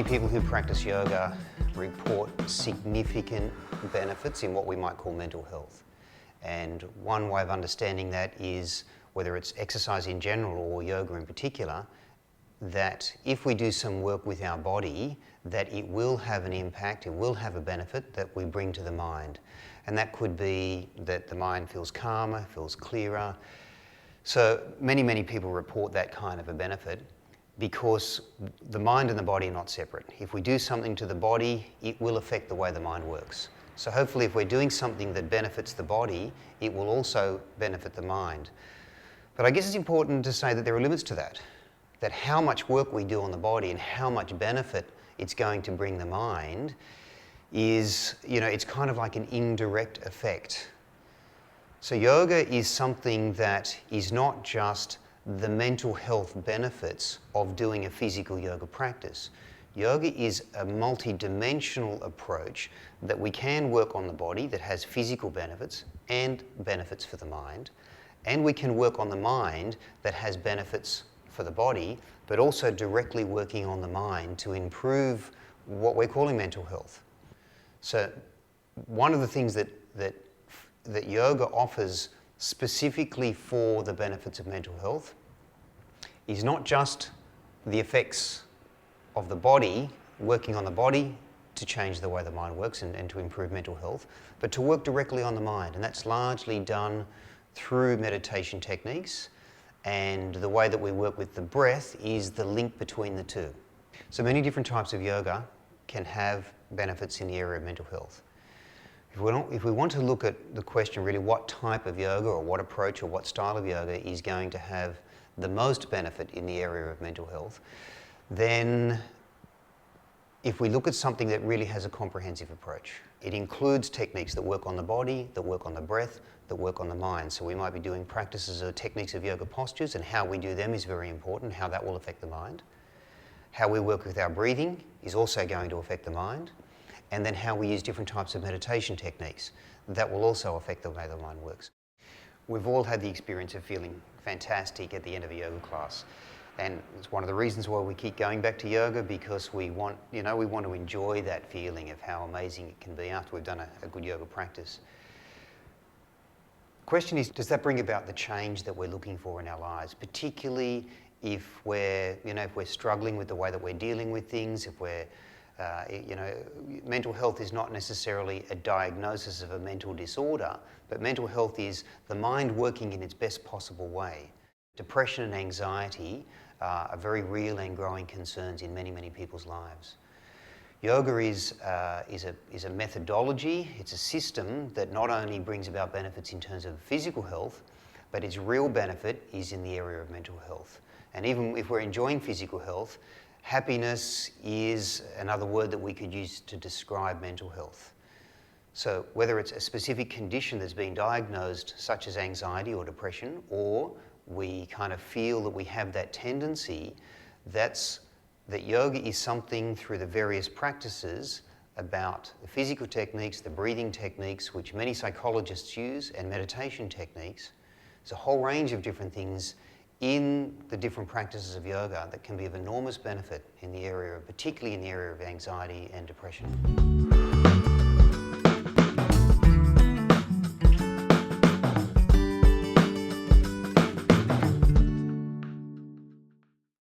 Many people who practice yoga report significant benefits in what we might call mental health. And one way of understanding that is, whether it's exercise in general or yoga in particular, that if we do some work with our body, that it will have an impact, it will have a benefit that we bring to the mind. And that could be that the mind feels calmer, feels clearer. So many people report that kind of a benefit because the mind and the body are not separate. If we do something to the body, it will affect the way the mind works. So hopefully if we're doing something that benefits the body, it will also benefit the mind. But I guess it's important to say that there are limits to that. That how much work we do on the body and how much benefit it's going to bring the mind is, it's kind of like an indirect effect. So yoga is something that is not just the mental health benefits of doing a physical yoga practice. Yoga is a multi-dimensional approach that we can work on the body that has physical benefits and benefits for the mind. And we can work on the mind that has benefits for the body, but also directly working on the mind to improve what we're calling mental health. So one of the things that yoga offers specifically for the benefits of mental health is not just the effects of the body, working on the body to change the way the mind works and to improve mental health, but to work directly on the mind. And that's largely done through meditation techniques. And the way that we work with the breath is the link between the two. So many different types of yoga can have benefits in the area of mental health. If we want to look at the question really, what type of yoga or what approach or what style of yoga is going to have the most benefit in the area of mental health, then if we look at something that really has a comprehensive approach, it includes techniques that work on the body, that work on the breath, that work on the mind. So we might be doing practices or techniques of yoga postures, and how we do them is very important, how that will affect the mind. How we work with our breathing is also going to affect the mind. And then how we use different types of meditation techniques, that will also affect the way the mind works. We've all had the experience of feeling fantastic at the end of a yoga class. And it's one of the reasons why we keep going back to yoga, because we want to enjoy that feeling of how amazing it can be after we've done a good yoga practice. The question is, does that bring about the change that we're looking for in our lives, particularly if we're struggling with the way that we're dealing with things, if we're mental health is not necessarily a diagnosis of a mental disorder, but mental health is the mind working in its best possible way. Depression and anxiety are very real and growing concerns in many people's lives. Yoga is a methodology, it's a system that not only brings about benefits in terms of physical health, but its real benefit is in the area of mental health. And even if we're enjoying physical health, happiness is another word that we could use to describe mental health. So whether it's a specific condition that's been diagnosed, such as anxiety or depression, or we kind of feel that we have that tendency, that yoga is something through the various practices about the physical techniques, the breathing techniques, which many psychologists use, and meditation techniques. There's a whole range of different things in the different practices of yoga that can be of enormous benefit in the area, particularly in the area of anxiety and depression.